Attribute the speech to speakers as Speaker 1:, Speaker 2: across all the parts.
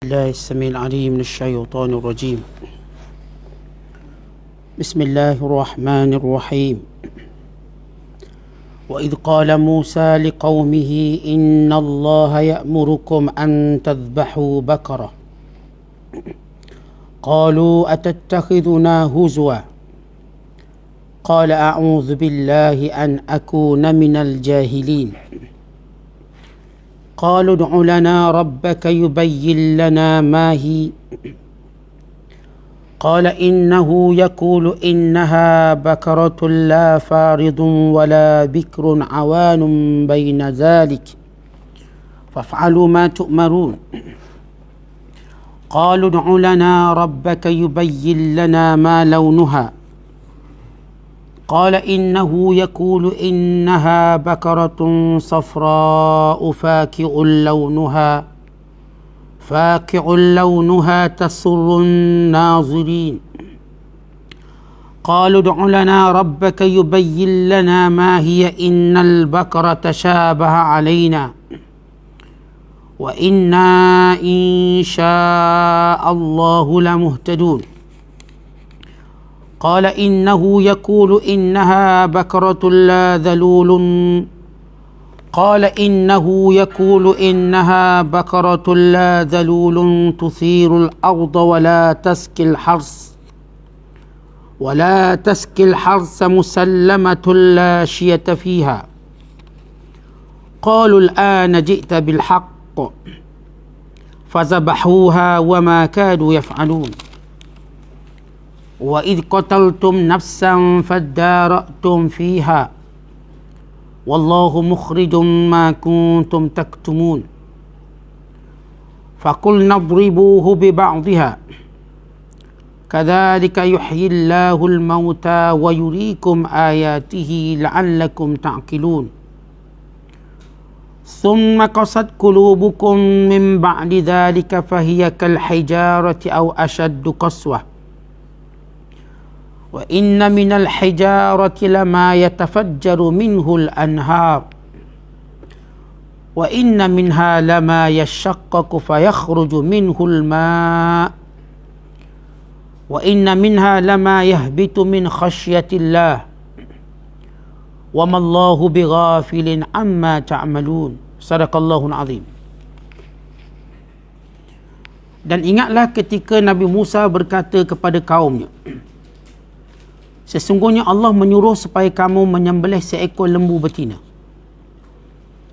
Speaker 1: الله السميع العليم من الشيطان الرجيم. بسم الله الرحمن الرحيم. وإذ قال موسى لقومه إن الله يأمركم أن تذبحوا بقرة قالوا أتتخذنا هزوا قال أعوذ بالله أن أكون من الجاهلين قالوا ادع لنا ربك يبين لنا ما هي قال إنه يقول إنها بقرة لا فارض ولا بكر عوان بين ذلك فافعلوا ما تؤمرون قالوا ادع لنا ربك يبين لنا ما لونها قال إنه يقول إنها بقرة صفراء فاقع لونها تسر الناظرين قالوا ادع لنا ربك يبين لنا ما هي إن البقرة تشابه علينا وإنا إن شاء الله لمهتدون قال إنه يقول إنها بقرة لا ذلول تثير الأرض ولا تسقي الحرث مسلمة لا شية فيها قالوا الآن جئت بالحق فذبحوها وما كادوا يفعلون وإذ قتلتم نفسا فادارأتم فيها والله مخرج ما كنتم تكتمون فقلنا اضربوه ببعضها كذلك يحيي الله الموتى ويريكم آياته لعلكم تعقلون ثم قست قلوبكم من بعد ذلك فهي كالحجارة أو أشد قسوة وإن من الحجارة لما يتفجر منه الأنهار وإن منها لما يشقق فيخرج منه الماء وإن منها لما يهبط من خشية الله وما الله بغافل عما تعملون صدق الله العظيم. Dan ingatlah ketika Nabi Musa berkata kepada kaumnya, sesungguhnya Allah menyuruh supaya kamu menyembelih seekor lembu betina.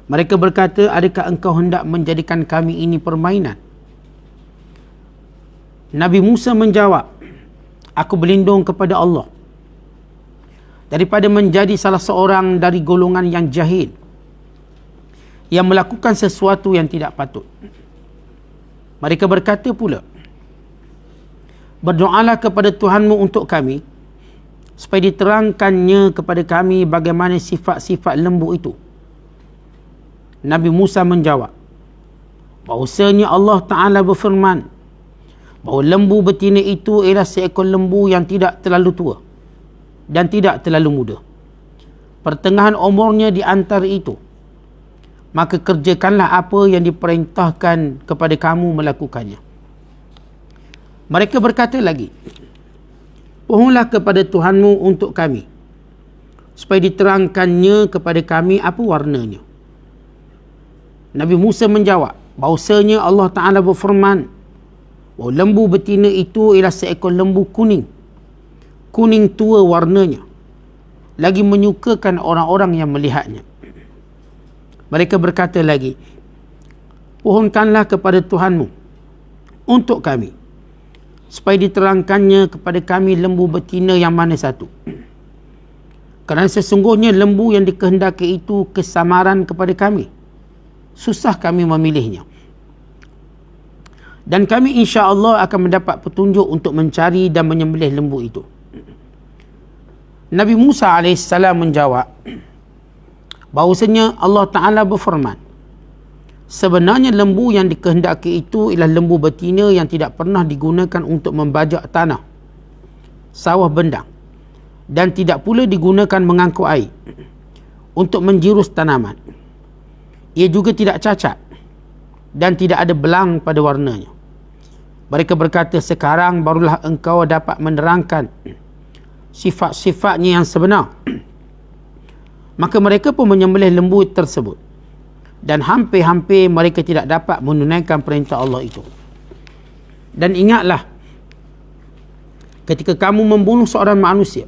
Speaker 1: Mereka berkata, adakah engkau hendak menjadikan kami ini permainan? Nabi Musa menjawab, aku berlindung kepada Allah daripada menjadi salah seorang dari golongan yang jahil yang melakukan sesuatu yang tidak patut. Mereka berkata pula, berdoalah kepada Tuhanmu untuk kami supaya diterangkannya kepada kami bagaimana sifat-sifat lembu itu. Nabi Musa menjawab, bahawasanya Allah Ta'ala berfirman, bahawa lembu betina itu ialah seekor lembu yang tidak terlalu tua dan tidak terlalu muda. Pertengahan umurnya di antara itu. Maka kerjakanlah apa yang diperintahkan kepada kamu melakukannya. Mereka berkata lagi, mohonlah kepada Tuhanmu untuk kami supaya diterangkannya kepada kami apa warnanya. Nabi Musa menjawab, bahawasanya Allah Ta'ala berfirman, bahawa lembu betina itu ialah seekor lembu kuning tua warnanya, lagi menyukakan orang-orang yang melihatnya. Mereka berkata lagi, pohonkanlah kepada Tuhanmu untuk kami supaya diterangkannya kepada kami lembu betina yang mana satu. Kerana sesungguhnya lembu yang dikehendaki itu kesamaran kepada kami. Susah kami memilihnya. Dan kami insya-Allah akan mendapat petunjuk untuk mencari dan menyembelih lembu itu. Nabi Musa AS menjawab, bahawasanya Allah Ta'ala berfirman, sebenarnya lembu yang dikehendaki itu ialah lembu betina yang tidak pernah digunakan untuk membajak tanah, sawah bendang, dan tidak pula digunakan mengangkut air untuk menjirus tanaman. Ia juga tidak cacat dan tidak ada belang pada warnanya. Mereka berkata, sekarang barulah engkau dapat menerangkan sifat-sifatnya yang sebenar. Maka mereka pun menyembelih lembu tersebut. Dan hampir-hampir mereka tidak dapat menunaikan perintah Allah itu. Dan ingatlah, ketika kamu membunuh seorang manusia,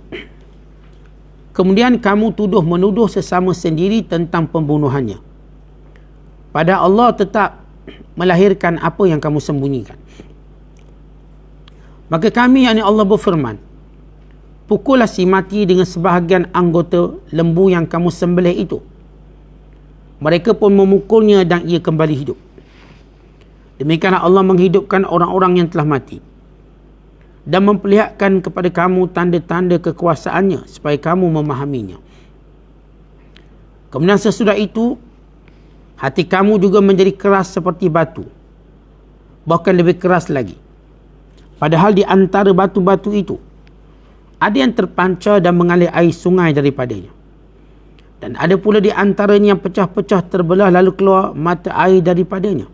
Speaker 1: kemudian kamu menuduh sesama sendiri tentang pembunuhannya, padahal Allah tetap melahirkan apa yang kamu sembunyikan. Maka kami, yakni Allah, berfirman, pukullah si mati dengan sebahagian anggota lembu yang kamu sembelih itu. Mereka pun memukulnya dan ia kembali hidup. Demikianlah Allah menghidupkan orang-orang yang telah mati dan memperlihatkan kepada kamu tanda-tanda kekuasaannya supaya kamu memahaminya. Kemudian sesudah itu, hati kamu juga menjadi keras seperti batu, bahkan lebih keras lagi. Padahal di antara batu-batu itu ada yang terpancar dan mengalir air sungai daripadanya. Dan ada pula di antaranya yang pecah-pecah terbelah lalu keluar mata air daripadanya.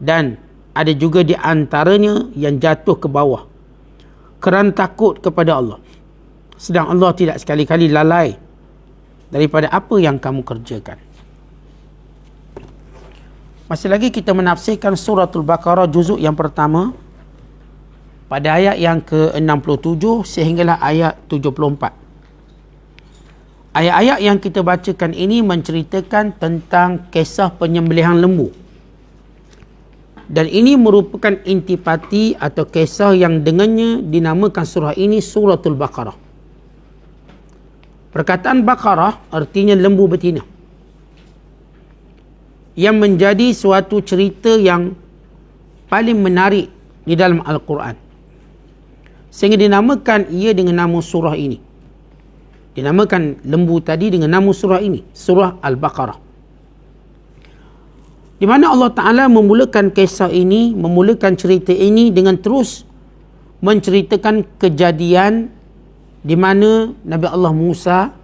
Speaker 1: Dan ada juga di antaranya yang jatuh ke bawah kerana takut kepada Allah. Sedang Allah tidak sekali-kali lalai daripada apa yang kamu kerjakan. Masih lagi kita menafsirkan suratul Baqarah juzuk yang pertama pada ayat yang ke-67 sehinggalah ayat 74. Ayat-ayat yang kita bacakan ini menceritakan tentang kisah penyembelihan lembu. Dan ini merupakan intipati atau kisah yang dengannya dinamakan surah ini suratul Baqarah. Perkataan Baqarah artinya lembu betina, yang menjadi suatu cerita yang paling menarik di dalam Al-Quran, sehingga dinamakan ia dengan nama surah ini. Dinamakan lembu tadi dengan nama surah ini, surah Al-Baqarah. Di mana Allah Ta'ala memulakan kisah ini, memulakan cerita ini dengan terus menceritakan kejadian di mana Nabi Allah Musa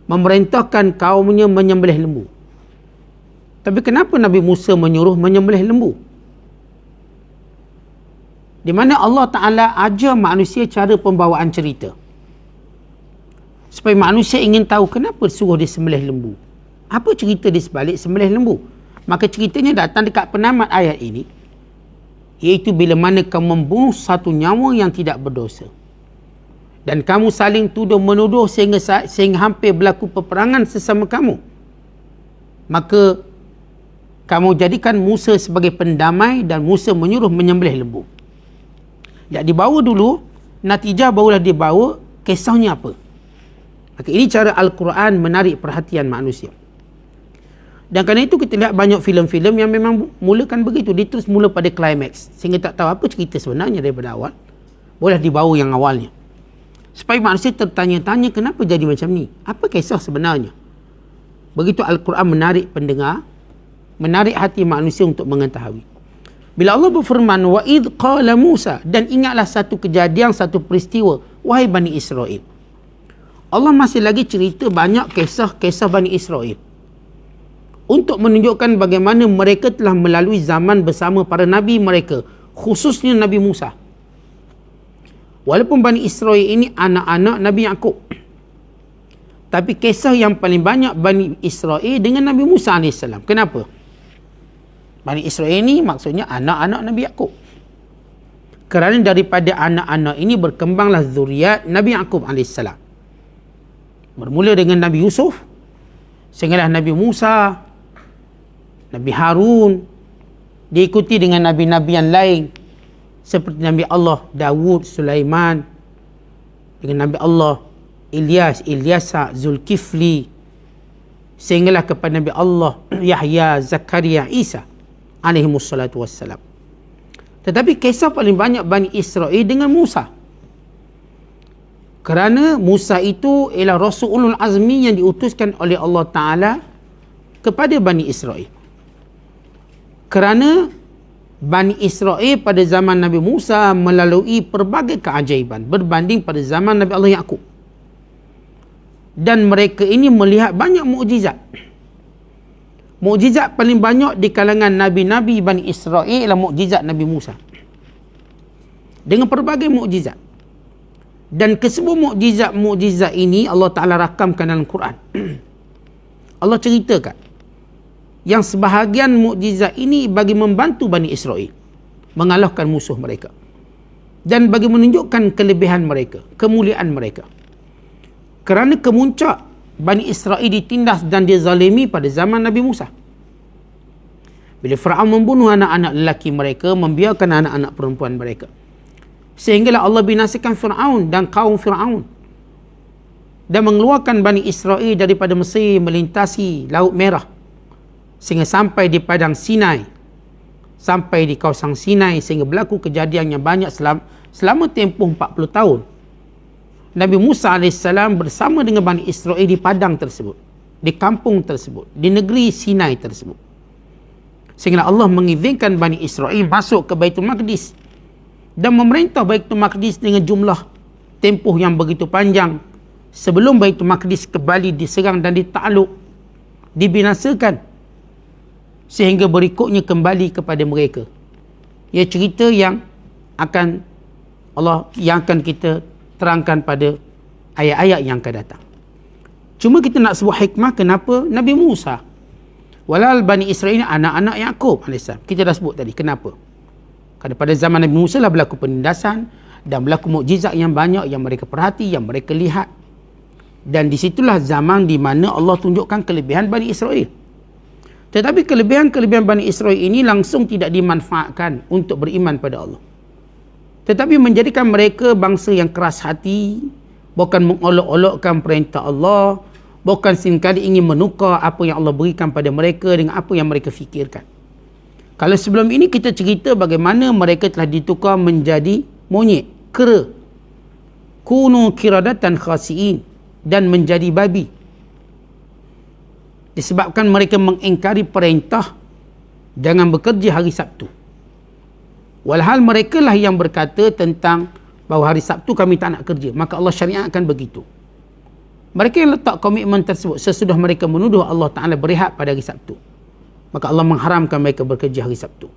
Speaker 1: memerintahkan kaumnya menyembelih lembu. Tapi kenapa Nabi Musa menyuruh menyembelih lembu? Di mana Allah Ta'ala ajar manusia cara pembawaan cerita, supaya manusia ingin tahu kenapa suruh dia sembelih lembu. Apa cerita di sebalik sembelih lembu? Maka ceritanya datang dekat penamat ayat ini, iaitu bila mana kamu membunuh satu nyawa yang tidak berdosa dan kamu saling tuduh-menuduh sehingga hampir berlaku peperangan sesama kamu, maka kamu jadikan Musa sebagai pendamai dan Musa menyuruh menyembelih lembu. Tak dibawa dulu, natijah barulah dibawa kisahnya apa. Maka ini cara Al-Quran menarik perhatian manusia. Dan kerana itu kita lihat banyak filem-filem yang memang mulakan begitu. Dia terus mula pada klimaks sehingga tak tahu apa cerita sebenarnya daripada awal. Boleh dibawa yang awalnya, supaya manusia tertanya-tanya kenapa jadi macam ni, apa kisah sebenarnya. Begitu Al-Quran menarik pendengar, menarik hati manusia untuk mengetahui. Bila Allah berfirman, wa idh qala Musa, dan ingatlah satu kejadian, satu peristiwa, wahai Bani Israel. Allah masih lagi cerita banyak kisah-kisah Bani Israel untuk menunjukkan bagaimana mereka telah melalui zaman bersama para nabi mereka, khususnya Nabi Musa. Walaupun Bani Israel ini anak-anak Nabi Yaqub, tapi kisah yang paling banyak Bani Israel dengan Nabi Musa AS. Kenapa? Bani Israel ini maksudnya anak-anak Nabi Yaqub. Kerana daripada anak-anak ini berkembanglah zuriat Nabi Yaqub AS. Bermula dengan Nabi Yusuf, sehinggalah Nabi Musa, Nabi Harun, diikuti dengan Nabi-Nabi yang lain seperti Nabi Allah Dawud, Sulaiman, dengan Nabi Allah Ilyasa, Zulkifli, sehinggalah kepada Nabi Allah Yahya, Zakaria, Isa alaihimussalatu wassalam. Tetapi kisah paling banyak Bani Israel dengan Musa, kerana Musa itu ialah Rasulul Azmi yang diutuskan oleh Allah Ta'ala kepada Bani Israel. Kerana Bani Israel pada zaman Nabi Musa melalui pelbagai keajaiban berbanding pada zaman Nabi Allah Yaqub. Dan mereka ini melihat banyak mukjizat. Mukjizat paling banyak di kalangan Nabi-Nabi Bani Israel ialah mukjizat Nabi Musa. dengan pelbagai mukjizat. Dan kesemua mukjizat ini Allah Ta'ala rakamkan dalam Quran. Allah ceritakan yang sebahagian mukjizat ini bagi membantu Bani Israel mengalahkan musuh mereka dan bagi menunjukkan kelebihan mereka, kemuliaan mereka. Kerana kemuncak Bani Israel ditindas dan dizalimi pada zaman Nabi Musa. Bila Fir'aun membunuh anak-anak lelaki mereka, membiarkan anak-anak perempuan mereka, sehinggalah Allah binasakan Fir'aun dan kaum Fir'aun dan mengeluarkan Bani Israel daripada Mesir melintasi Laut Merah sehingga sampai di padang Sinai, sampai di kawasan Sinai, sehingga berlaku kejadian yang banyak selama tempoh 40 tahun. Nabi Musa AS bersama dengan Bani Israel di padang tersebut, di kampung tersebut, di negeri Sinai tersebut, sehingga Allah mengizinkan Bani Israel masuk ke Baitul Maqdis dan memerintah Baitul Maqdis dengan jumlah tempoh yang begitu panjang sebelum Baitul Maqdis kembali diserang dan ditakluk, dibinasakan, sehingga berikutnya kembali kepada mereka. Ia cerita yang akan kita terangkan pada ayat-ayat yang akan datang. Cuma kita nak sebut hikmah kenapa Nabi Musa, walal Bani Israel ini anak-anak Yaqub AS. Kita dah sebut tadi kenapa. Kerana pada zaman Nabi Musa lah berlaku penindasan dan berlaku mukjizat yang banyak yang mereka perhati, yang mereka lihat. Dan disitulah zaman di mana Allah tunjukkan kelebihan Bani Israel. Tetapi kelebihan-kelebihan Bani Israel ini langsung tidak dimanfaatkan untuk beriman pada Allah, tetapi menjadikan mereka bangsa yang keras hati, bukan mengolok-olokkan perintah Allah, bukan seringkali ingin menukar apa yang Allah berikan pada mereka dengan apa yang mereka fikirkan. Kalau sebelum ini kita cerita bagaimana mereka telah ditukar menjadi monyet, kera, kunu kiradatan khasiin, dan menjadi babi, disebabkan mereka mengingkari perintah jangan bekerja hari Sabtu. Walhal mereka lah yang berkata tentang bahawa hari Sabtu kami tak nak kerja, maka Allah syariatkan begitu. Mereka yang letak komitmen tersebut sesudah mereka menuduh Allah Ta'ala berehat pada hari Sabtu, maka Allah mengharamkan mereka bekerja hari Sabtu.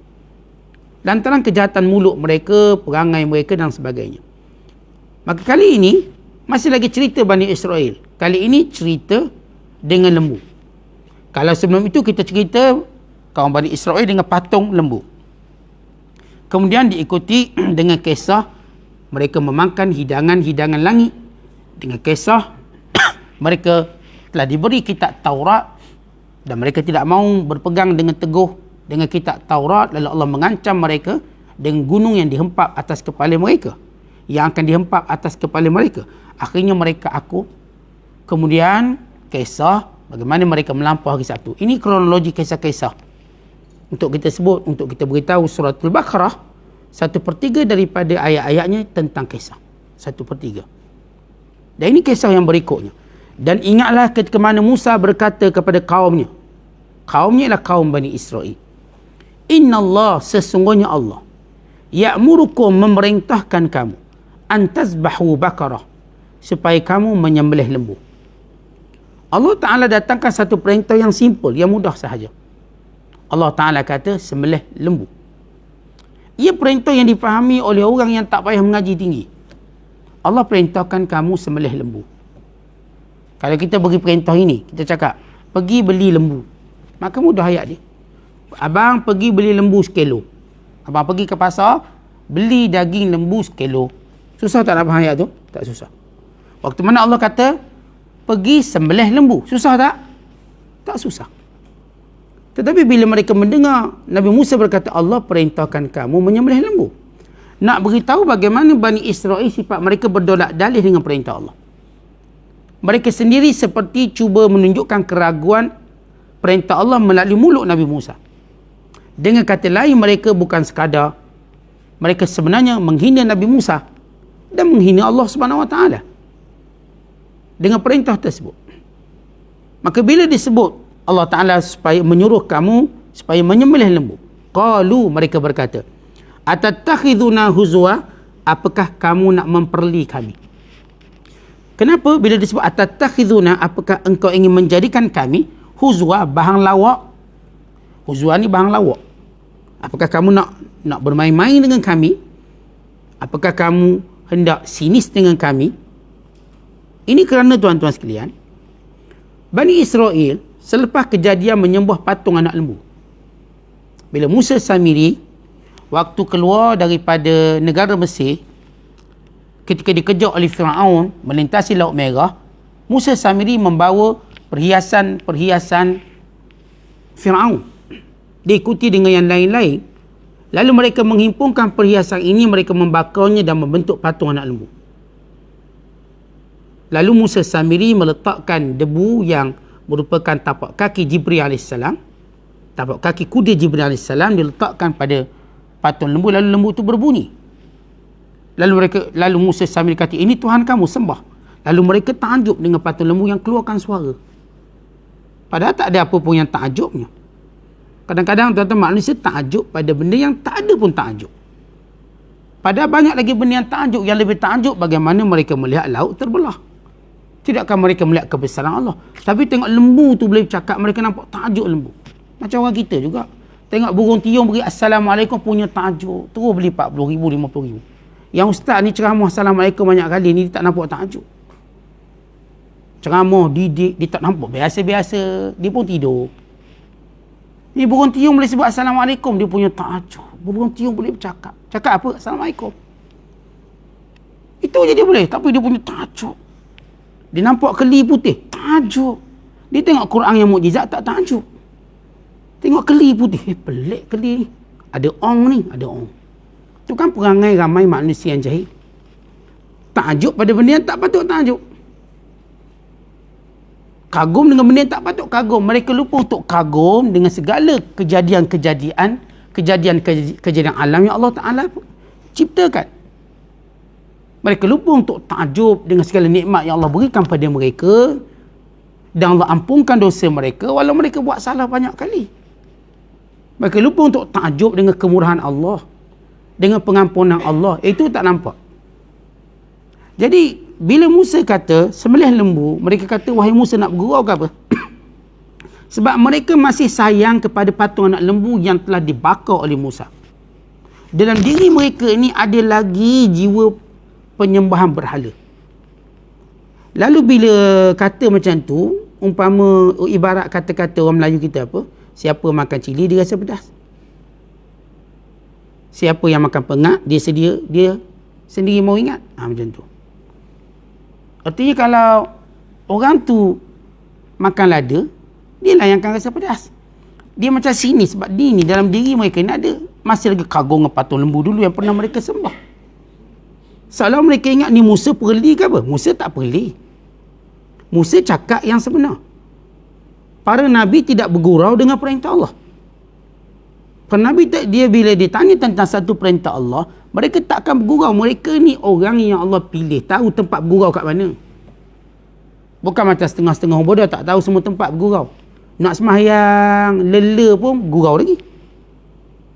Speaker 1: Lantaran kejahatan mulut mereka, perangai mereka dan sebagainya. Maka kali ini masih lagi cerita Bani Israel. Kali ini cerita dengan lembu. Kalau sebelum itu kita cerita kaum Bani Israel dengan patung lembu. Kemudian diikuti dengan kisah mereka memakan hidangan-hidangan langit, dengan kisah mereka telah diberi kitab Taurat dan mereka tidak mahu berpegang dengan teguh dengan kitab Taurat, lalu Allah mengancam mereka dengan gunung yang dihempap atas kepala mereka, yang akan dihempap atas kepala mereka. Akhirnya mereka akuf. Kemudian kisah bagaimana mereka melampau hari Sabtu. Ini kronologi kisah-kisah untuk kita sebut, untuk kita beritahu suratul Baqarah 1/3 daripada ayat-ayatnya tentang kisah 1/3. Dan ini kisah yang berikutnya. Dan ingatlah ketika mana Musa berkata kepada kaumnya ialah kaum Bani Israel, Inna Allah, sesungguhnya Allah, ya'murukum, memerintahkan kamu, antazbahu bakarah, supaya kamu menyembelih lembu. Allah Ta'ala datangkan satu perintah yang simple, yang mudah sahaja. Allah Ta'ala kata sembelih lembu. Ia perintah yang difahami oleh orang yang tak payah mengaji tinggi. Allah perintahkan kamu sembelih lembu. Kalau kita bagi perintah ini, kita cakap pergi beli lembu, maka mudah ayat dia. Abang pergi beli lembu 1 kilo. Abang pergi ke pasar, beli daging lembu 1 kilo. Susah tak nak faham ayat tu? Tak susah. Waktu mana Allah kata pergi sembelih lembu, susah tak? Tak susah. Tetapi bila mereka mendengar Nabi Musa berkata Allah perintahkan kamu menyembelih lembu, nak beritahu bagaimana Bani Israel sifat mereka berdolak dalih dengan perintah Allah. Mereka sendiri seperti cuba menunjukkan keraguan perintah Allah melalui mulut Nabi Musa. Dengan kata lain, mereka bukan sekadar, mereka sebenarnya menghina Nabi Musa dan menghina Allah Subhanahu Wa Taala dengan perintah tersebut. Maka bila disebut Allah Ta'ala supaya menyuruh kamu supaya menyembelih lembu, qalu, mereka berkata, atattakhiduna huzwa, apakah kamu nak memperli kami? Kenapa bila disebut atattakhiduna, apakah engkau ingin menjadikan kami huzwa, bahan lawak? Huzwa ni bahan lawak. Apakah kamu nak bermain-main dengan kami? Apakah kamu hendak sinis dengan kami? Ini kerana tuan-tuan sekalian, Bani Israel selepas kejadian menyembah patung anak lembu, bila Musa Samiri waktu keluar daripada negara Mesir, ketika dikejar oleh Firaun melintasi Laut Merah, Musa Samiri membawa perhiasan Firaun, diikuti dengan yang lain-lain. Lalu mereka menghimpunkan perhiasan ini, mereka membakarnya dan membentuk patung anak lembu. Lalu Musa Samiri meletakkan debu yang merupakan tapak kaki Jibril AS, tapak kaki kuda Jibril AS, diletakkan pada patung lembu, lalu lembu itu berbunyi. Lalu Musa Samiri kata, ini Tuhan kamu, sembah. Lalu mereka takjub dengan patung lembu yang keluarkan suara. Padahal tak ada apa pun yang takjubnya. Kadang-kadang tuan-tuan manusia takjub pada benda yang tak ada pun takjub. Padahal banyak lagi benda yang takjub. Yang lebih takjub bagaimana mereka melihat laut terbelah. Tidakkah mereka melihat kebesaran Allah? Tapi tengok lembu tu boleh bercakap, mereka nampak takjub lembu. Macam orang kita juga. Tengok burung tiung beri Assalamualaikum punya takjub. Terus beli 40,000, 50,000. Yang ustaz ni ceramah Assalamualaikum banyak kali ni, dia tak nampak takjub. Ceramah, didik, dia tak nampak biasa-biasa. Dia pun tidur. Ni burung tiung boleh sebut Assalamualaikum, dia punya takjub. Burung tiung boleh bercakap. Cakap apa? Assalamualaikum. Itu je dia boleh, tapi dia punya takjub. Dia nampak keli putih, takjub. Dia tengok Quran yang mukjizat, tak takjub. Tengok keli putih, pelik keli ni. Ada ong ni, ada ong. Itu kan perangai ramai manusia yang jahil. Takjub pada benda yang tak patut takjub. Kagum dengan benda yang tak patut kagum. Mereka lupa untuk kagum dengan segala kejadian alam yang Allah Ta'ala ciptakan. Mereka lupa untuk takjub dengan segala nikmat yang Allah berikan pada mereka, dan Allah ampunkan dosa mereka walau mereka buat salah banyak kali. Mereka lupa untuk takjub dengan kemurahan Allah, dengan pengampunan Allah. Itu tak nampak. Jadi bila Musa kata sembelih lembu, mereka kata, wahai Musa, nak bergurau ke apa? Sebab mereka masih sayang kepada patung anak lembu yang telah dibakar oleh Musa. Dalam diri mereka ini ada lagi jiwa penyembahan berhala. Lalu bila kata macam tu, umpama ibarat kata-kata orang Melayu kita apa? Siapa makan cili dia rasa pedas. Siapa yang makan pengat dia sendiri mau ingat. Macam tu. Artinya kalau orang tu makan lada, dia lah yang akan rasa pedas. Dia macam sini sebab dia ni dalam diri mereka ni ada masih lagi kagum dengan patung lembu dulu yang pernah mereka sembah. Seolah mereka ingat ni Musa perli ke apa? Musa tak perli. Musa cakap yang sebenar. Para Nabi tidak bergurau dengan perintah Allah. Para Nabi dia bila ditanya tentang satu perintah Allah, mereka tak akan bergurau. Mereka ni orang yang Allah pilih, tahu tempat bergurau kat mana. Bukan macam setengah-setengah orang bodoh tak tahu semua tempat bergurau. Nak sembahyang lela pun gurau lagi.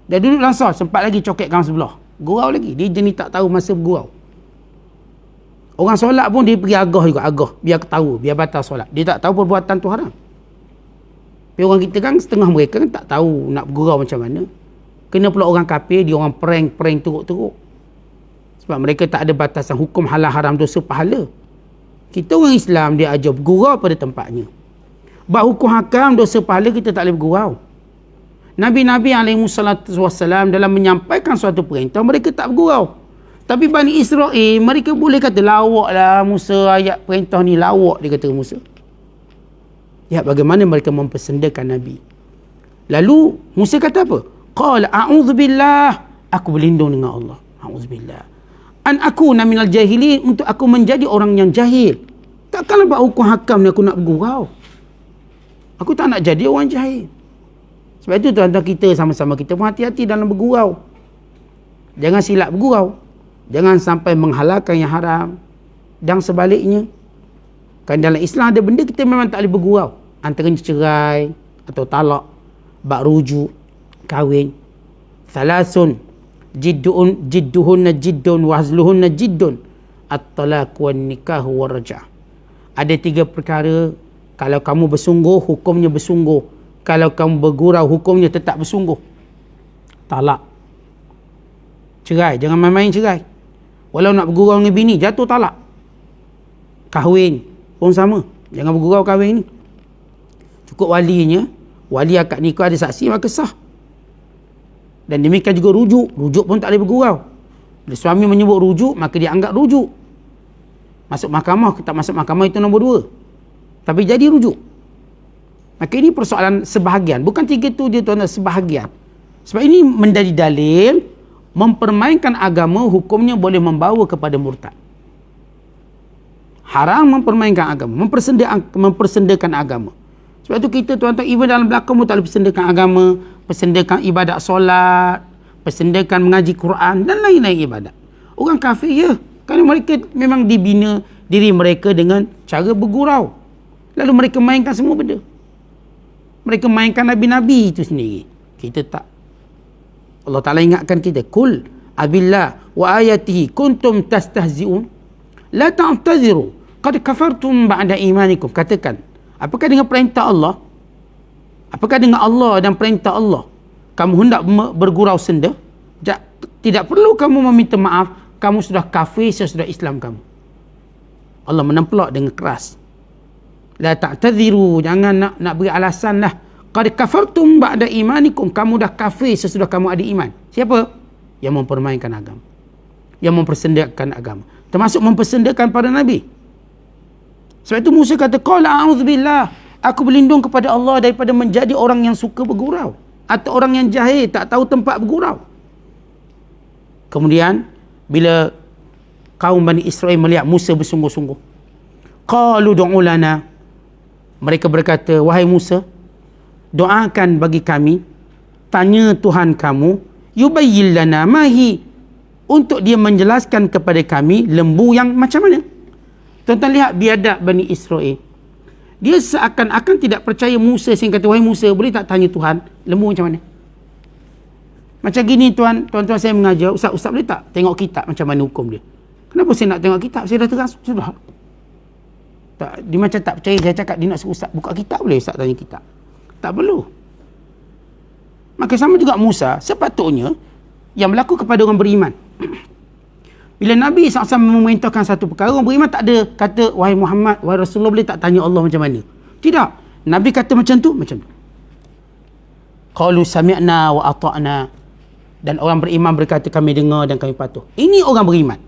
Speaker 1: Dah duduk langsung sempat lagi coket kawan sebelah, gurau lagi. Dia jenis tak tahu masa bergurau. Orang solat pun dia pergi agah juga, agah biar tahu, biar batal solat. Dia tak tahu perbuatan tu haram. Tapi orang kita kan setengah mereka kan tak tahu nak bergurau macam mana. Kena pula orang kafir, dia orang prank teruk-teruk. Sebab mereka tak ada batasan hukum halal haram dosa pahala. Kita orang Islam dia ajar bergurau pada tempatnya. Bab hukum hakam dosa pahala kita tak boleh bergurau. Nabi-Nabi alaihissalam dalam menyampaikan suatu perintah mereka tak bergurau. Tapi Bani Israel mereka boleh kata lawak lah Musa, ayat perintah ni lawak, dia kata Musa. Ya, bagaimana mereka mempersendakan Nabi. Lalu Musa kata apa? Qala a'udzubillah, aku berlindung dengan Allah. A'udzubillah an akuna minal jahilin, untuk aku menjadi orang yang jahil. Takkanlah buat hukum hakam ni aku nak bergurau. Aku tak nak jadi orang jahil. Sebab itu tuan-tuan kita sama-sama kita pun hati-hati dalam bergurau. Jangan silap bergurau. Jangan sampai menghalalkan yang haram. Dan sebaliknya. Kan dalam Islam ada benda kita memang tak boleh bergurau. Antaranya cerai atau talak, bak rujuk, kahwin. Thalathun jidduhunna jiddun wa hazluhunna jiddun, at-talaq wan nikah wa raj'ah. Ada 3 perkara, kalau kamu bersungguh hukumnya bersungguh, kalau kamu bergurau hukumnya tetap bersungguh. Talak, cerai, jangan main-main cerai. Walau nak bergurau dengan bini, jatuh talak. Kahwin pun sama. Jangan bergurau kahwin ni. Cukup walinya, wali akad nikah ada saksi, maka sah. Dan demikian juga rujuk. Rujuk pun tak boleh bergurau. Bila suami menyebut rujuk, maka dia anggap rujuk. Masuk mahkamah, tak masuk mahkamah itu nombor 2. Tapi jadi rujuk. Maka ini persoalan sebahagian. Bukan 3 tu dia tuan-tuan, sebahagian. Sebab ini menjadi dalil mempermainkan agama, hukumnya boleh membawa kepada murtad. Haram mempermainkan agama, mempersendakan agama. Sebab tu kita tuan-tuan, even dalam belakang pun tak boleh persendakan agama, persendakan ibadat solat, persendakan mengaji Quran dan lain-lain ibadat. Orang kafir ya, kerana mereka memang dibina diri mereka dengan cara bergurau. Lalu mereka mainkan semua benda. Mereka mainkan Nabi-Nabi itu sendiri. Kita tak. Allah Ta'ala ingatkan kita, Kul abillah wa ayatihi kuntum tastahzi'un la ta'taziru qad kafartum ba'da imanikum. Katakan, apakah dengan perintah Allah? Apakah dengan Allah dan perintah Allah kamu hendak bergurau senda? Tidak perlu kamu meminta maaf, kamu sudah kafir sesudah Islam kamu. Allah menempelak dengan keras. La ta'taziru, jangan nak beri alasan lah. Qad kafartum ba'da imanikum, kamu dah kafir sesudah kamu ada iman. Siapa? Yang mempermainkan agama, yang mempersendakan agama, termasuk mempersendakan para Nabi. Sebab itu Musa kata, qala a'udzubillah, aku berlindung kepada Allah daripada menjadi orang yang suka bergurau, atau orang yang jahil, tak tahu tempat bergurau. Kemudian bila kaum Bani Israel melihat Musa bersungguh-sungguh, qalu du'u lana, mereka berkata, wahai Musa, doakan bagi kami, tanya Tuhan kamu, yubayyin lana mahi, untuk dia menjelaskan kepada kami lembu yang macam mana. Tuan-tuan lihat biadab Bani Israel. Dia seakan-akan tidak percaya Musa, sehingga kata, wahai Musa, boleh tak tanya Tuhan lembu macam mana? Macam gini tuan-tuan saya mengajar, Ustaz boleh tak tengok kitab macam mana hukum dia? Kenapa saya nak tengok kitab? Saya dah terang sudah. Tak, dia macam tak percaya. Saya cakap dia nak suruh Ustaz buka kitab, boleh Ustaz tanya kitab? Tak perlu. Maka sama juga Musa, sepatutnya yang berlaku kepada orang beriman. Bila Nabi SAW memerintahkan satu perkara, orang beriman tak ada kata, wahai Muhammad, wahai Rasulullah, boleh tak tanya Allah macam mana? Tidak. Nabi kata macam tu, macam tu. Qalu sami'na wa ata'na. Dan orang beriman berkata, kami dengar dan kami patuh. Ini orang beriman.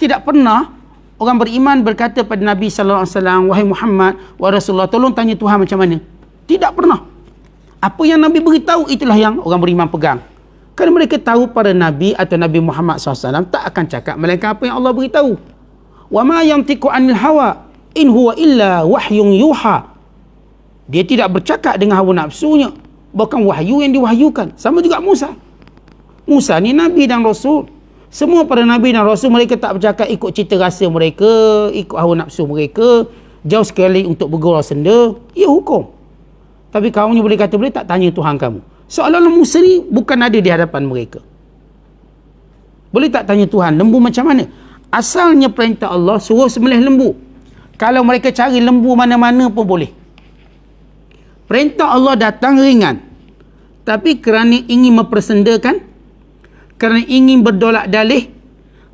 Speaker 1: Tidak pernah orang beriman berkata pada Nabi SAW, wahai Muhammad, wahai Rasulullah, tolong tanya Tuhan macam mana. Tidak pernah. Apa yang Nabi beritahu, itulah yang orang beriman pegang. Kerana mereka tahu para Nabi atau Nabi Muhammad SAW tak akan cakap melainkan apa yang Allah beritahu. Wa ma yantiqu anil hawa in huwa illa wahyun yuha. Dia tidak bercakap dengan hawa nafsunya, bahkan wahyu yang diwahyukan. Sama juga Musa. Musa ni Nabi dan Rasul. Semua para Nabi dan Rasul, mereka tak bercakap ikut cita rasa mereka, ikut hawa nafsu mereka, jauh sekali untuk bergurau senda. Ia hukum. Tapi kaumnya boleh kata, boleh tak tanya Tuhan kamu? Seolah-olah Musa ni bukan ada di hadapan mereka. Boleh tak tanya Tuhan, lembu macam mana? Asalnya perintah Allah suruh sembelih lembu. Kalau mereka cari lembu mana-mana pun boleh. Perintah Allah datang ringan. Tapi kerana ingin mempersendakan, kerana ingin berdolak dalih,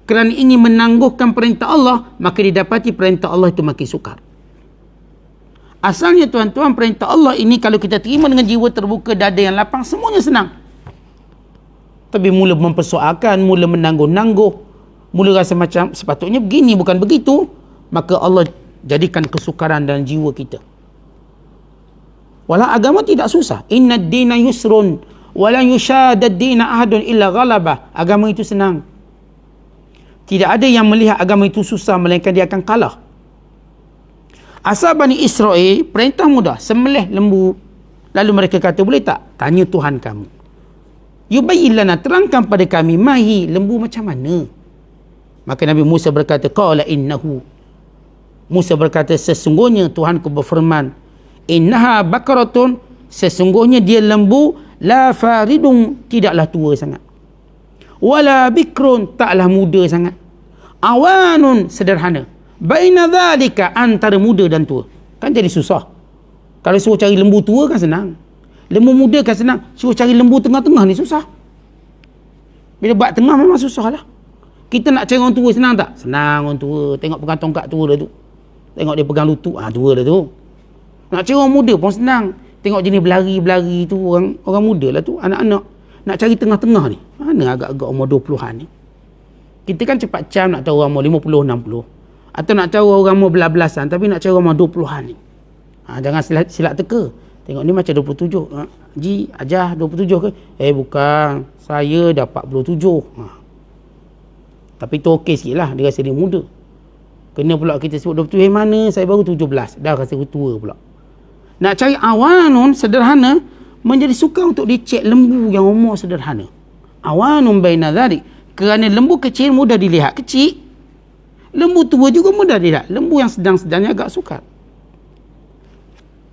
Speaker 1: kerana ingin menangguhkan perintah Allah, maka didapati perintah Allah itu makin sukar. Asalnya tuan-tuan, perintah Allah ini kalau kita terima dengan jiwa terbuka, dada yang lapang, semuanya senang. Tapi mula mempersoalkan, mula menangguh-nangguh, mula rasa macam sepatutnya begini bukan begitu, maka Allah jadikan kesukaran dalam jiwa kita. Walau agama tidak susah. Inna ad-dina yusrun wala yushadad dina ahadun illa ghalabah. Agama itu senang. Tidak ada yang melihat agama itu susah melainkan dia akan kalah. Asal Bani Israel perintah mudah, sembelih lembu. Lalu mereka kata, boleh tak tanya Tuhan kamu? Yubayyin lana, terangkan pada kami, mahi, lembu macam mana? Maka Nabi Musa berkata, qala innahu. Musa berkata, sesungguhnya Tuhanku berfirman, innaha bakaratun, sesungguhnya dia lembu, la faridun, tidaklah tua sangat, wala bikrun, taklah muda sangat, awanun, sederhana, baina dhalika, antara muda dan tua. Kan jadi susah. Kalau suruh cari lembu tua kan senang, lembu muda kan senang. Suruh cari lembu tengah-tengah ni susah. Bila buat tengah memang susah lah. Kita nak cari orang tua senang tak? Senang orang tua. Tengok pegang tongkat tua dah tu. Tengok dia pegang lutut, tua dah tu. Nak cari orang muda pun senang. Tengok jenis berlari tu, orang muda lah tu, anak-anak. Nak cari tengah-tengah ni. Mana agak-agak umur 20-an ni? Kita kan cepat cam nak tahu orang umur 50, 60. Atau nak tahu orang umur belas-belasan, tapi nak cari orang umur 20-an ni. Jangan silap teka. Tengok ni macam 27. Ji, Ajah 27 ke? Bukan. Saya dah 47. Tapi tu okey sikit lah. Dia rasa dia muda. Kena pula kita sebut 27. Mana? Saya baru 17. Dah rasa tua pula. Nak cari awanun sederhana, menjadi sukar untuk dicek lembu yang umur sederhana. Awanun baina dhalik. Kerana lembu kecil mudah dilihat kecil. Lembu tua juga mudah dilihat. Lembu yang sedang-sedangnya agak sukar.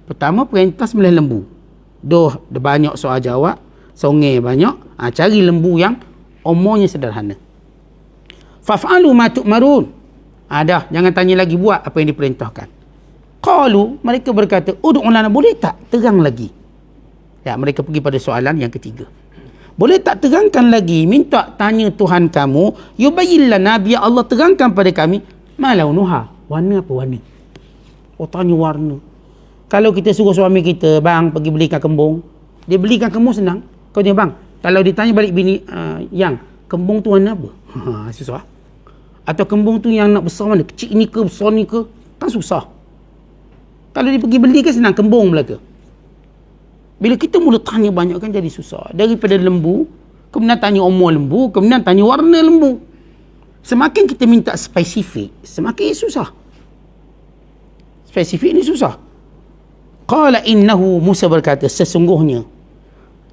Speaker 1: Pertama, perintah sembelih lembu. Dah banyak soal jawab. Songai banyak. Cari lembu yang umurnya sederhana. Faf'alu ma tu'marun. Dah, jangan tanya lagi, buat apa yang diperintahkan. Qalu, mereka berkata, ud'u lana, boleh tak terang lagi? Ya, mereka pergi pada soalan yang ketiga. Boleh tak terangkan lagi, minta tanya Tuhan kamu, yubayyin lana, biar Allah terangkan pada kami, ma launuha, warna apa warna? Tanya warna. Kalau kita suruh suami kita, bang pergi belikan kembung, dia belikan kembung senang. Kau tanya, bang, kalau ditanya balik bini, yang kembung tu warna apa? Susah. Atau kembung tu yang nak besar mana? Kecil ni ke, besar ni ke? Kan susah. Kalau dia pergi beli kan senang, kembung belaka. Bila kita mula tanya banyak kan jadi susah. Daripada lembu, kemudian tanya umur lembu, kemudian tanya warna lembu. Semakin kita minta spesifik, semakin susah. Spesifik ni susah. Qala innahu, Musa berkata, sesungguhnya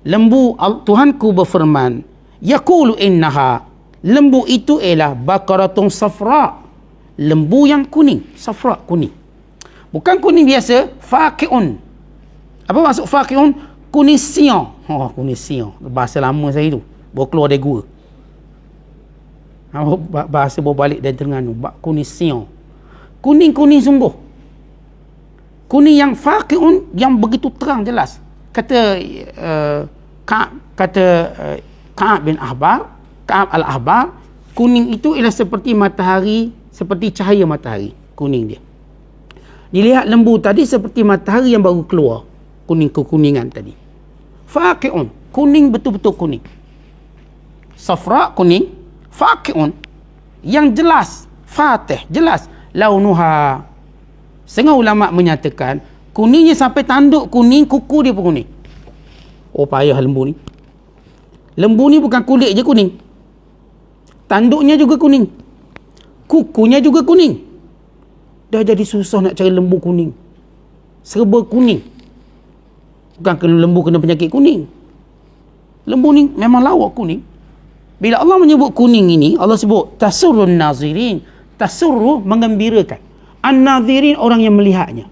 Speaker 1: lembu, Tuhanku berfirman, yaqulu innaha, lembu itu ialah baqaratun safra, lembu yang kuning, safra, kuning. Bukan kuning biasa, faqi'un. Apa maksud faqi'un? Kuning siang. Kuning siang. Bahasa lama saya tu. Baru keluar dari gua. Bahasa baru balik dari Terengganu. Kuning siang. Kuning-kuning sungguh. Kuning yang faqi'un, yang begitu terang jelas. Kata Ka'ab bin Ahbar, Ka'ab al-Ahbar, kuning itu ialah seperti matahari, seperti cahaya matahari. Kuning dia. Dilihat lembu tadi seperti matahari yang baru keluar. Kuning kekuningan tadi. Faqi'un, kuning betul-betul kuning. Safra, kuning. Faqi'un, yang jelas. Fatih, jelas. Launuha. Setengah ulama menyatakan, kuningnya sampai tanduk kuning, kuku dia pun kuning. Payah lembu ni. Lembu ni bukan kulit je kuning. Tanduknya juga kuning. Kukunya juga kuning. Dah jadi susah nak cari lembu kuning. Serba kuning. Bukan lembu kena penyakit kuning. Lembu ni memang lawak kuning. Bila Allah menyebut kuning ini, Allah sebut tasurrun nazirin. Tasurru, mengembirakan. An-nazirin, orang yang melihatnya.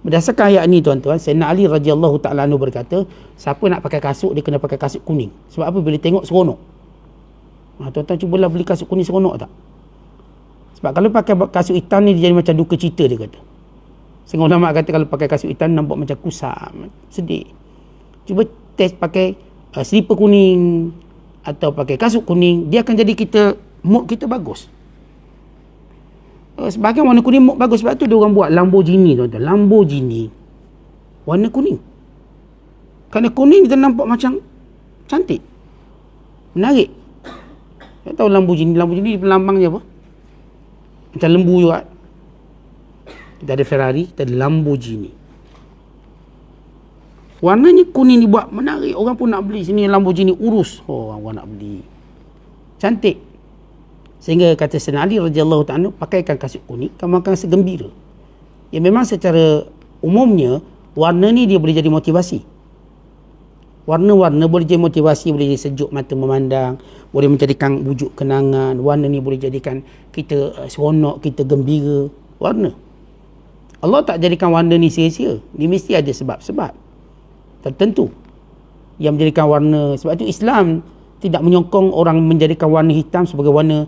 Speaker 1: Berdasarkan ayat ni tuan-tuan, Sayyidina Ali radhiyallahu ta'ala anhu berkata, siapa nak pakai kasut, dia kena pakai kasut kuning. Sebab apa? Bila tengok seronok. Tuan-tuan cubalah beli kasut kuning, seronok tak? Sebab kalau pakai kasut hitam ni, dia jadi macam duka cita, dia kata. Setengah ulama kata kalau pakai kasut hitam nampak macam kusam, sedih. Cuba test pakai slipper kuning atau pakai kasut kuning, dia akan jadi mood kita bagus. Sebahagian warna kuning mood bagus, sebab tu dia orang buat Lamborghini, tuan-tuan. Lamborghini warna kuning. Kerana kuning kita nampak macam cantik, menarik. Tak tahu Lamborghini pelambangnya apa? Macam lembu juga. Kita ada Ferrari, kita ada Lamborghini. Warnanya kuning dibuat menarik. Orang pun nak beli. Sini Lamborghini urus. Orang nak beli. Cantik. Sehingga kata Sayyidina Ali radhiyallahu ta'ala, pakaikan kasut kuning, kamu akan rasa gembira. Ya, memang secara umumnya, warna ni dia boleh jadi motivasi. Warna-warna boleh jadi motivasi, boleh jadi sejuk mata memandang, boleh menjadikan wujud kenangan. Warna ni boleh jadikan kita seronok, kita gembira. Warna. Allah tak jadikan warna ni sia-sia. Dia mesti ada sebab-sebab tertentu yang menjadikan warna. Sebab itu Islam tidak menyokong orang menjadikan warna hitam sebagai warna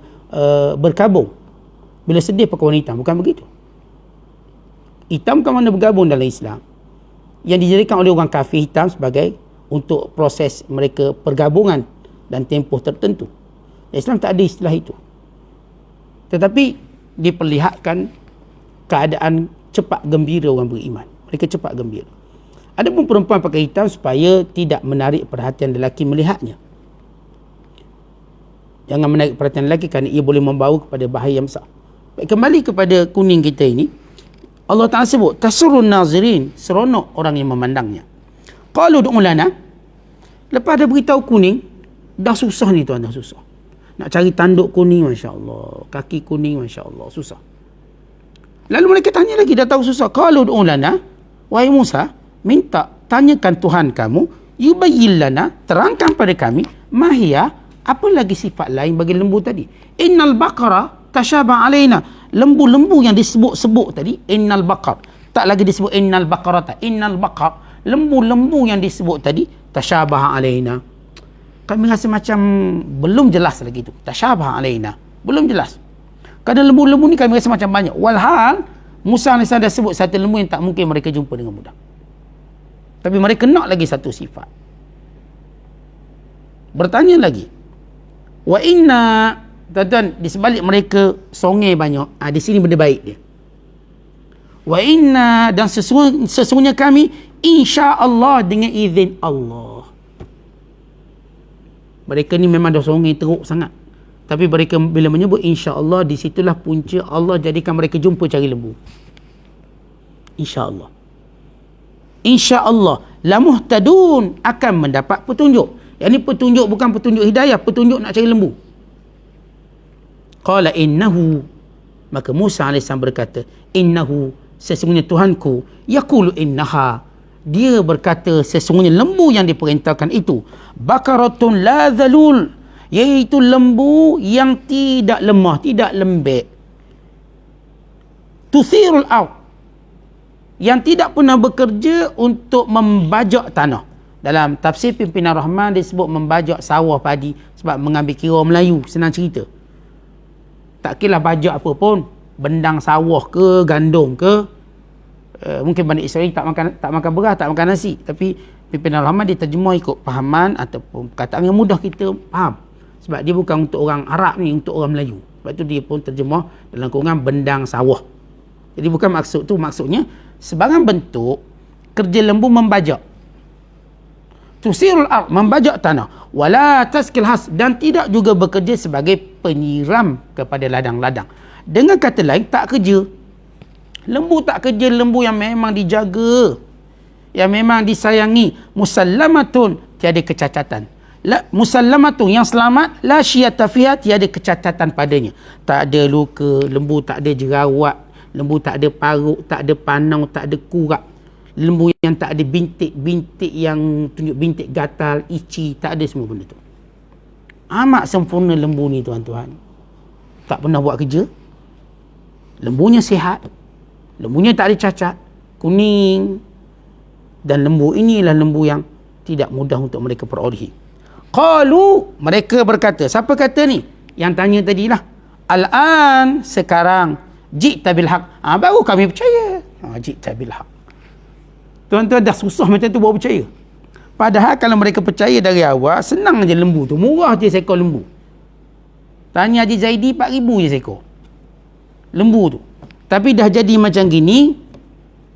Speaker 1: berkabung. Bila sedih pakai warna hitam. Bukan begitu. Hitam bukan warna bergabung dalam Islam. Yang dijadikan oleh orang kafir hitam sebagai untuk proses mereka pergabungan dan tempoh tertentu. Islam tak ada istilah itu. Tetapi diperlihatkan keadaan cepat gembira orang beriman. Mereka cepat gembira. Ada pun perempuan pakai hitam supaya tidak menarik perhatian lelaki melihatnya. Jangan menarik perhatian lelaki kerana ia boleh membawa kepada bahaya yang besar. Baik, kembali kepada kuning kita ini. Allah Ta'ala sebut, tasurun nazirin, seronok orang yang memandangnya. Qalu du'u lana. Lepas ada beritahu kuning, dah susah ni tuan, dah susah. Nak cari tanduk kuning, Masya Allah. Kaki kuning, Masya Allah, susah. Lalu mereka tanya lagi, dah tahu susah. Qalu du'u lana, wahai Musa, minta, tanyakan Tuhan kamu, yubayyin lana, terangkan pada kami, mahia, apa lagi sifat lain bagi lembu tadi? Innal baqara tasyabah alaina. Lembu-lembu yang disebut-sebut tadi, innal baqar. Tak lagi disebut innal baqarata, innal baqar. Lembu-lembu yang disebut tadi, tasyabah alaina. Kami rasa macam belum jelas lagi tu. Tasyabah alaina. Belum jelas. Kadang lembu-lembu ni kami rasa macam banyak. Walhal, Musa AS dah sebut satu lembu yang tak mungkin mereka jumpa dengan mudah. Tapi mereka nak lagi satu sifat. Bertanya lagi. Wa inna, tuan-tuan, di sebalik mereka songeh banyak, di sini benda baik dia. Wa inna, dan sesungguhnya kami, insya-Allah, dengan izin Allah. Mereka ni memang dah songeh teruk sangat. Tapi mereka bila menyebut insya-Allah, di situlah punca Allah jadikan mereka jumpa cari lembu. Insya-Allah. Insya-Allah la muhtadun, akan mendapat petunjuk. Yang ni petunjuk bukan petunjuk hidayah, petunjuk nak cari lembu. Qala innahu, maka Musa AS berkata, innahu, sesungguhnya Tuhanku, yaqulu innaha, dia berkata sesungguhnya lembu yang diperintahkan itu, bakaratun la dhalul, iaitu lembu yang tidak lemah, tidak lembek. Tuthirul ard, yang tidak pernah bekerja untuk membajak tanah. Dalam tafsir Pimpinan Rahman disebut membajak sawah padi, sebab mengambil kira orang Melayu, senang cerita. Tak kira bajak apa pun, bendang sawah ke, gandum ke, mungkin Bani Israel tak makan beras, tak makan nasi, tapi Pimpinan Rahman dia terjemah ikut fahaman ataupun perkataan yang mudah kita faham. Sebab dia bukan untuk orang Arab ni, untuk orang Melayu. Sebab tu dia pun terjemah dalam kurungan bendang sawah. Jadi bukan maksud tu, maksudnya sebarang bentuk kerja lembu membajak. Tusirul ard, membajak tanah. Wala taskil has, dan tidak juga bekerja sebagai penyiram kepada ladang-ladang. Dengan kata lain, tak kerja. Lembu tak kerja, lembu yang memang dijaga, yang memang disayangi. Musallamatun, tiada kecacatan. Musallamatun, yang selamat. La syiyata fiha, tiada kecacatan padanya. Tak ada luka, lembu tak ada jerawat, lembu tak ada paruk, tak ada panau, tak ada kurak. Lembu yang tak ada bintik-bintik yang tunjuk bintik gatal, ici, tak ada semua benda tu. Amat sempurna lembu ni tuan-tuan. Tak pernah buat kerja. Lembunya sihat. Lembunya tak ada cacat. Kuning. Dan lembu inilah lembu yang tidak mudah untuk mereka perolehi. Qalu, mereka berkata. Siapa kata ni? Yang tanya tadilah. Al-an, sekarang. Ji'ta bil haq. Baru kami percaya. Ji'ta bil haq. Tuan-tuan dah susah macam tu baru percaya. Padahal kalau mereka percaya dari awal, senang je lembu tu. Murah je seekor lembu. Tanya Haji Zaidi, 4,000 je seekor lembu tu. Tapi dah jadi macam gini,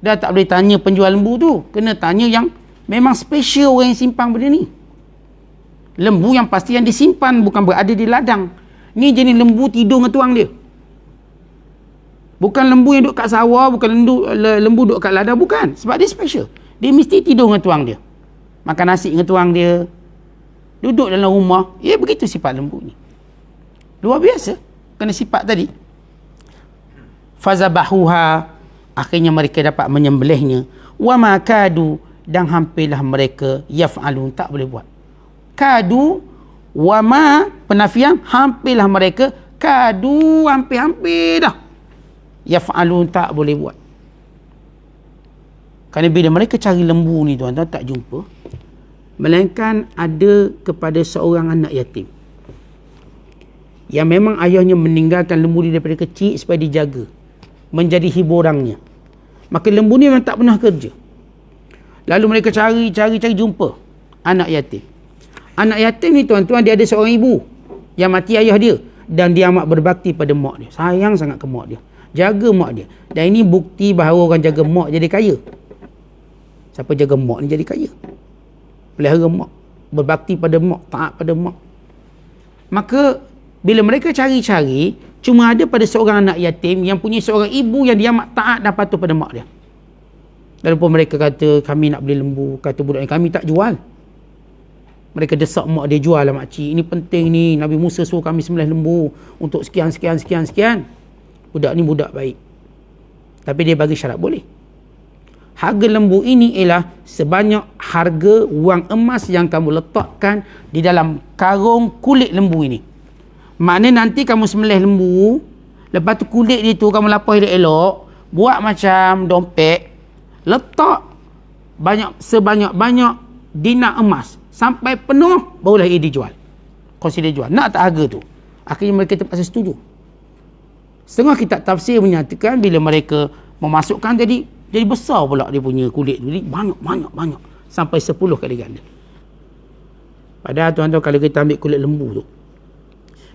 Speaker 1: dah tak boleh tanya penjual lembu tu. Kena tanya yang memang special, orang yang simpan benda ni. Lembu yang pasti yang disimpan, bukan berada di ladang. Ni jenis lembu tidur dengan tuang dia. Bukan lembu yang duduk kat sawah, bukan lembu duduk kat ladang, bukan. Sebab dia special. Dia mesti tidur dengan tuang dia. Makan nasi dengan tuang dia. Duduk dalam rumah. Ya, begitu sifat lembu ni. Luar biasa. Kena sifat tadi. Fazabahuha. Akhirnya mereka dapat menyembelihnya. Wa ma kadu. Dan hampirlah mereka yaf'alun. Tak boleh buat. Kadu. Wa ma. Penafian. Hampirlah mereka. Kadu. Hampir-hampir dah. Yaf'alun, tak boleh buat. Kerana bila mereka cari lembu ni tuan-tuan, tak jumpa. Melainkan ada kepada seorang anak yatim. Yang memang ayahnya meninggalkan lembu dia daripada kecil supaya dijaga. Menjadi hiburannya. Maka lembu ni memang tak pernah kerja. Lalu mereka cari jumpa anak yatim. Anak yatim ni tuan-tuan, dia ada seorang ibu. Yang mati ayah dia. Dan dia amat berbakti pada mak dia. Sayang sangat ke mak dia. Jaga mak dia. Dan ini bukti bahawa orang jaga mak jadi kaya. Siapa jaga mak ni jadi kaya. Pelihara mak. Berbakti pada mak. Taat pada mak. Maka bila mereka cari-cari, cuma ada pada seorang anak yatim yang punya seorang ibu yang dia amat taat dan patuh pada mak dia. Lalu pun mereka kata, kami nak beli lembu. Kata budak ni, kami tak jual. Mereka desak mak dia, jual lah makcik. Ini penting ni. Nabi Musa suruh kami sembelih lembu untuk sekian. Budak ni budak baik. Tapi dia bagi syarat boleh. Harga lembu ini ialah sebanyak harga wang emas yang kamu letakkan di dalam karung kulit lembu ini. Maknanya nanti kamu sembelih lembu, lepas tu kulit dia tu kamu lapar elok-elok, buat macam dompet, letak sebanyak-banyak dinar emas sampai penuh, barulah ia dijual. Consider jual. Nak tak harga tu? Akhirnya mereka terpaksa setuju. Setengah kitab tafsir menyatakan bila mereka memasukkan jadi besar pula dia punya kulit tu. Jadi banyak. Sampai 10 kali ganda. Padahal tuan-tuan, kalau kita ambil kulit lembu tu,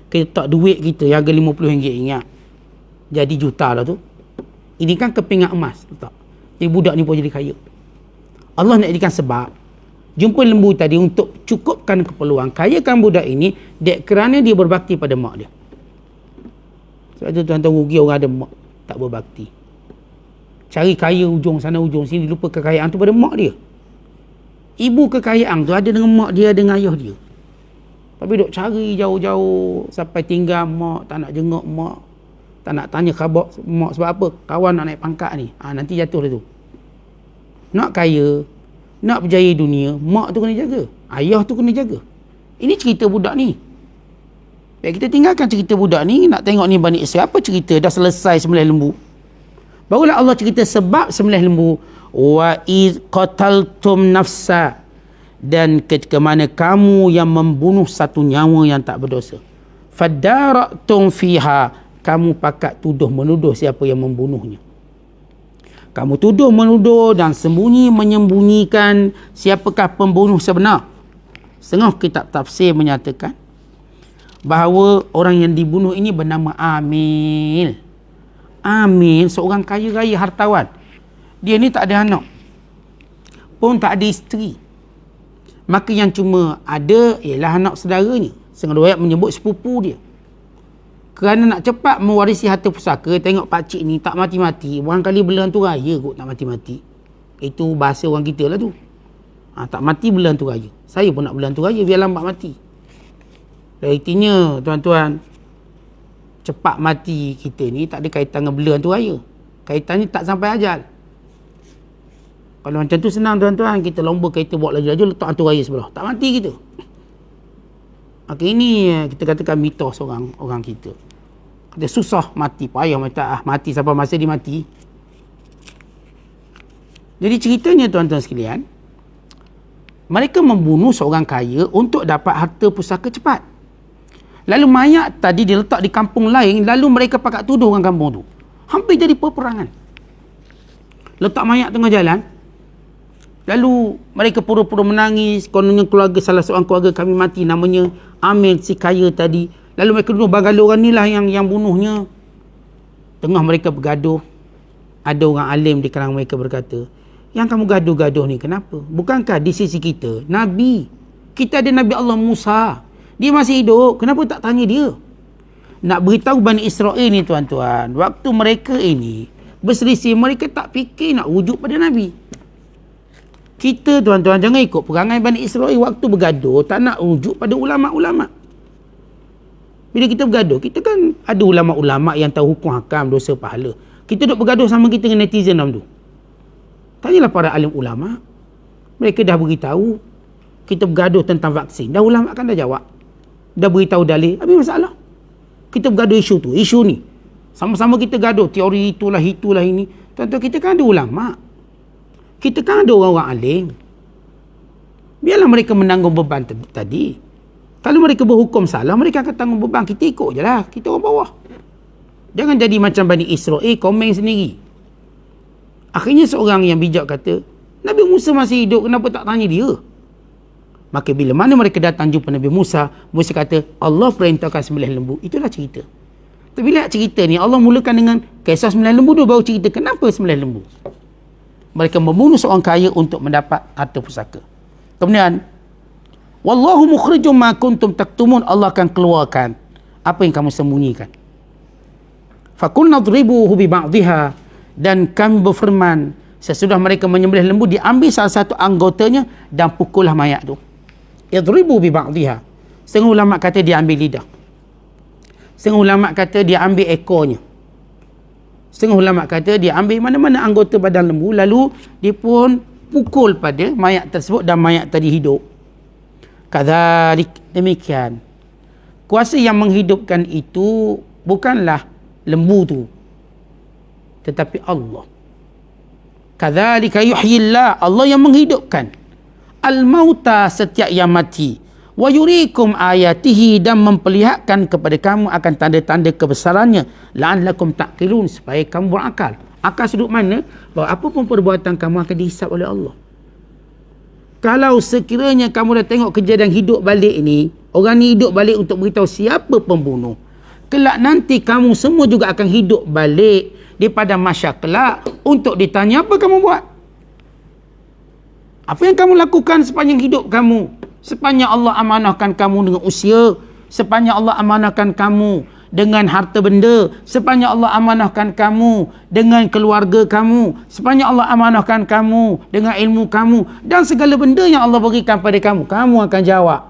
Speaker 1: kita tak duit kita yang harga RM50, ingat. Jadi juta lah tu. Ini kan kepingan emas. Letak. Jadi budak ni pun jadi kaya. Allah nak jadikan sebab jumpa lembu tadi untuk cukupkan keperluan, kayakan budak ini kerana dia berbakti pada mak dia. Sebab tu tuan-tuan, rugi orang ada mak tak berbakti. Cari kaya ujung sana ujung sini, lupa kekayaan tu pada mak dia. Ibu kekayaan tu ada dengan mak dia, dengan ayah dia. Tapi duk cari jauh-jauh sampai tinggal mak, tak nak jenguk mak, tak nak tanya khabar mak. Sebab apa? Kawan nak naik pangkat ni. Nanti jatuh dah tu. Nak kaya, nak berjaya dunia, mak tu kena jaga, ayah tu kena jaga. Ini cerita budak ni. Baik, kita tinggalkan cerita budak ni, nak tengok ni Bani Israel. Apa cerita? Dah selesai sembelih lembu. Barulah Allah cerita sebab sembelih lembu. Wa iz qataltum nafsa, dan ketika mana kamu yang membunuh satu nyawa yang tak berdosa. Fadara'tum fiha, kamu pakat tuduh menuduh siapa yang membunuhnya. Kamu tuduh menuduh dan sembunyi menyembunyikan siapakah pembunuh sebenar. Setengah kitab tafsir menyatakan bahawa orang yang dibunuh ini bernama Amil. Amil seorang kaya raya hartawan. Dia ni tak ada anak, pun tak ada isteri. Maka yang cuma ada ialah anak saudaranya. Setengah riwayat menyebut sepupu dia. Kerana nak cepat mewarisi harta pusaka, tengok pakcik ni tak mati-mati. Barangkali bela hantu raya kot tak mati-mati. Itu bahasa orang kita lah tu. Tak mati bela hantu raya. Saya pun nak bela hantu raya biar lambat mati. Artinya tuan-tuan, cepat mati kita ni tak ada kaitan dengan bela hantu raya. Kaitannya tak sampai ajal. Kalau macam tu senang tuan-tuan, kita lomba kereta bawa laju-laju, letak hantu raya sebelah, tak mati kita. Maka ini kita katakan mitos orang kita. Dia susah mati, payah mati sampai masa dia mati. Jadi ceritanya tuan-tuan sekalian, mereka membunuh seorang kaya untuk dapat harta pusaka cepat. Lalu mayat tadi diletak di kampung lain, lalu mereka pakat tuduh orang kampung tu. Hampir jadi peperangan. Letak mayat tengah jalan, lalu mereka pura-pura menangis. Kononnya keluarga, salah seorang keluarga kami mati, namanya Amil, si kaya tadi. Lalu mereka duduk bergaduh, orang ni lah yang bunuhnya. Tengah mereka bergaduh, ada orang alim di kalangan mereka berkata, yang kamu gaduh-gaduh ni kenapa? Bukankah di sisi kita Nabi? Kita ada Nabi Allah Musa, dia masih hidup, kenapa tak tanya dia? Nak beritahu Bani Israel ni tuan-tuan, waktu mereka ini berselisih, mereka tak fikir nak rujuk pada Nabi. Kita tuan-tuan jangan ikut perangai Bani Israel, waktu bergaduh tak nak rujuk pada ulama'-ulama'. Bila kita bergaduh, kita kan ada ulama'-ulama' yang tahu hukum hakam, dosa pahala. Kita duduk bergaduh sama kita dengan netizen dalam tu. Tanyalah para alim ulama'. Mereka dah beritahu. Kita bergaduh tentang vaksin, dah ulama' kan dah jawab, dah beritahu dalil, habis masalah. Kita bergaduh isu tu, isu ni, sama-sama kita gaduh teori itulah ini. Tuan-tuan, kita kan ada ulama', kita kan ada orang-orang alim. Biarlah mereka menanggung beban tadi. Kalau mereka berhukum salah, mereka akan tanggung beban. Kita ikut je lah, kita orang bawah. Jangan jadi macam Bani Israel, komen sendiri. Akhirnya seorang yang bijak kata, Nabi Musa masih hidup, kenapa tak tanya dia? Maka bila mana mereka datang jumpa Nabi Musa, Musa kata, Allah perintahkan sembelih lembu. Itulah cerita. Tapi lihat cerita ni, Allah mulakan dengan kisah sembelih lembu dulu, baru cerita kenapa sembelih lembu. Mereka membunuh seorang kaya untuk mendapat harta pusaka. Kemudian, wallahu mukhrijum ma kuntum taktumun, Allah akan keluarkan apa yang kamu sembunyikan. Fakulna dribuhu bi ba'dihha, dan kami berfirman sesudah mereka menyembelih lembu, diambil salah satu anggotanya dan pukullah mayat tu. Idribu bi ba'dihha. Setengah ulama kata dia ambil lidah. Setengah ulama kata dia ambil ekornya. Setengah ulama kata dia ambil mana-mana anggota badan lembu, lalu dia pun pukul pada mayat tersebut dan mayat tadi hidup. Kadzalik, demikian. Kuasa yang menghidupkan itu bukanlah lembu tu, tetapi Allah. Kadzalika yuhyillah, Allah yang menghidupkan al-mauta, setiap yang mati, wa yurikum ayatihi, dan memperlihatkan kepada kamu akan tanda-tanda kebesarannya, la'allakum ta'qilun, supaya kamu berakal. Akal sudut mana? Bahawa apa pun perbuatan kamu akan dihisap oleh Allah. Kalau sekiranya kamu dah tengok kejadian hidup balik ni, orang ni hidup balik untuk beritahu siapa pembunuh, kelak nanti kamu semua juga akan hidup balik di padang mahsyar kelak untuk ditanya apa kamu buat. Apa yang kamu lakukan sepanjang hidup kamu, sepanjang Allah amanahkan kamu dengan usia, sepanjang Allah amanahkan kamu dengan harta benda, sepanjang Allah amanahkan kamu dengan keluarga kamu, sepanjang Allah amanahkan kamu dengan ilmu kamu dan segala benda yang Allah berikan pada kamu, kamu akan jawab.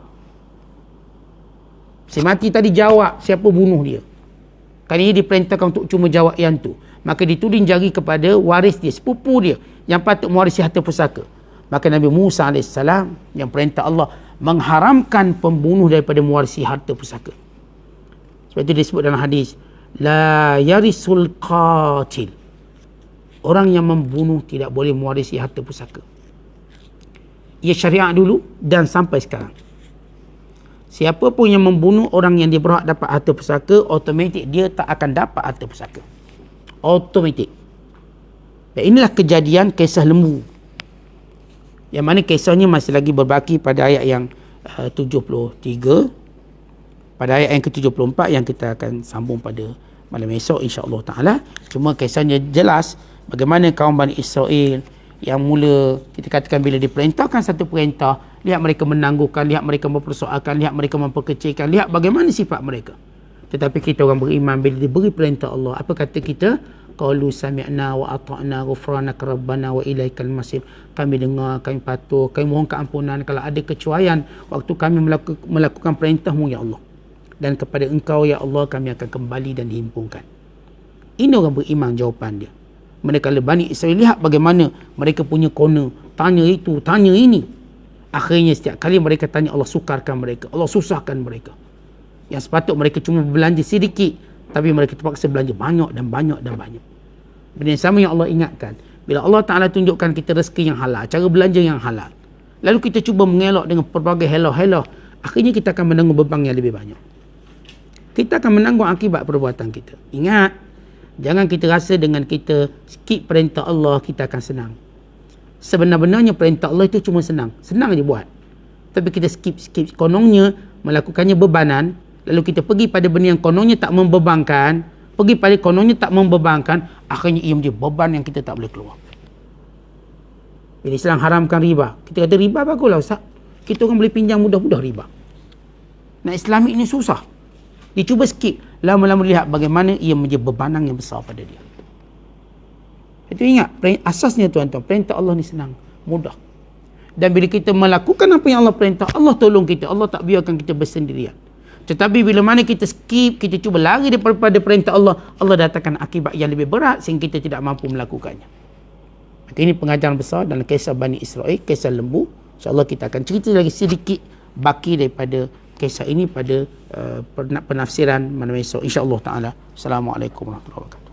Speaker 1: Si mati tadi jawab siapa bunuh dia. Kan dia diperintahkan untuk cuma jawab yang tu. Maka dituding jari kepada waris dia, sepupu dia yang patut mewarisi harta pusaka. Maka Nabi Musa AS yang perintah Allah mengharamkan pembunuh daripada mewarisi harta pusaka. Sebab itu disebut dalam hadis, la yarisul qatil, orang yang membunuh tidak boleh mewarisi harta pusaka. Ia syariat dulu dan sampai sekarang. Siapa pun yang membunuh orang yang dia berhak dapat harta pusaka, automatik dia tak akan dapat harta pusaka. Automatik. Dan inilah kejadian kisah lembu, yang mana kisahnya masih lagi berbaki pada ayat yang 73, pada ayat yang ke-74 yang kita akan sambung pada malam esok insya-Allah taala. Cuma kisahnya jelas bagaimana kaum Bani Israel yang mula kita katakan bila diperintahkan satu perintah, lihat mereka menangguhkan, lihat mereka mempersoalkan, lihat mereka memperkecilkan, lihat bagaimana sifat mereka. Tetapi kita orang beriman, bila diberi perintah Allah, apa kata kita? Qalu sami'na wa ata'na ghufranaka rabbana wa ilaikal masir. Kami dengar, kami patuh, kami mohon keampunan kalau ada kecuaian waktu kami melakukan perintahmu ya Allah, dan kepada engkau ya Allah kami akan kembali dan dihimpunkan. Ini orang beriman jawapan dia. Manakala Bani Israel lihat bagaimana mereka punya corner, tanya itu, tanya ini, akhirnya setiap kali mereka tanya, Allah sukarkan mereka, Allah susahkan mereka. Yang sepatut mereka cuma belanja sedikit, tapi mereka terpaksa belanja banyak dan banyak dan banyak. Benda yang sama yang Allah ingatkan, bila Allah Ta'ala tunjukkan kita rezeki yang halal, cara belanja yang halal, lalu kita cuba mengelak dengan pelbagai helah-helah, akhirnya kita akan menanggung beban yang lebih banyak. Kita akan menanggung akibat perbuatan kita. Ingat, jangan kita rasa dengan kita skip perintah Allah kita akan senang. Sebenar-benarnya perintah Allah itu cuma senang je buat. Tapi kita skip kononnya melakukannya bebanan, lalu kita pergi pada benda yang kononnya tak membebankan, akhirnya ia menjadi beban yang kita tak boleh keluar. Bila Islam haramkan riba, kita kata riba baguslah Ustaz, kita orang boleh pinjam mudah-mudah riba. Nak Islamik ni susah. Dia cuba skip, lama-lama lihat bagaimana ia menjadi bebanan yang besar pada dia. Itu ingat, asasnya tuan-tuan, perintah Allah ni senang, mudah. Dan bila kita melakukan apa yang Allah perintah, Allah tolong kita, Allah tak biarkan kita bersendirian. Tetapi bila mana kita skip, kita cuba lari daripada perintah Allah, Allah datangkan akibat yang lebih berat sehingga kita tidak mampu melakukannya. Maka ini pengajaran besar dalam kisah Bani Israel, kisah lembu. InsyaAllah kita akan cerita lagi sedikit baki daripada kisah ini pada penafsiran malam esok insya-Allah taala. Assalamualaikum warahmatullahi wabarakatuh.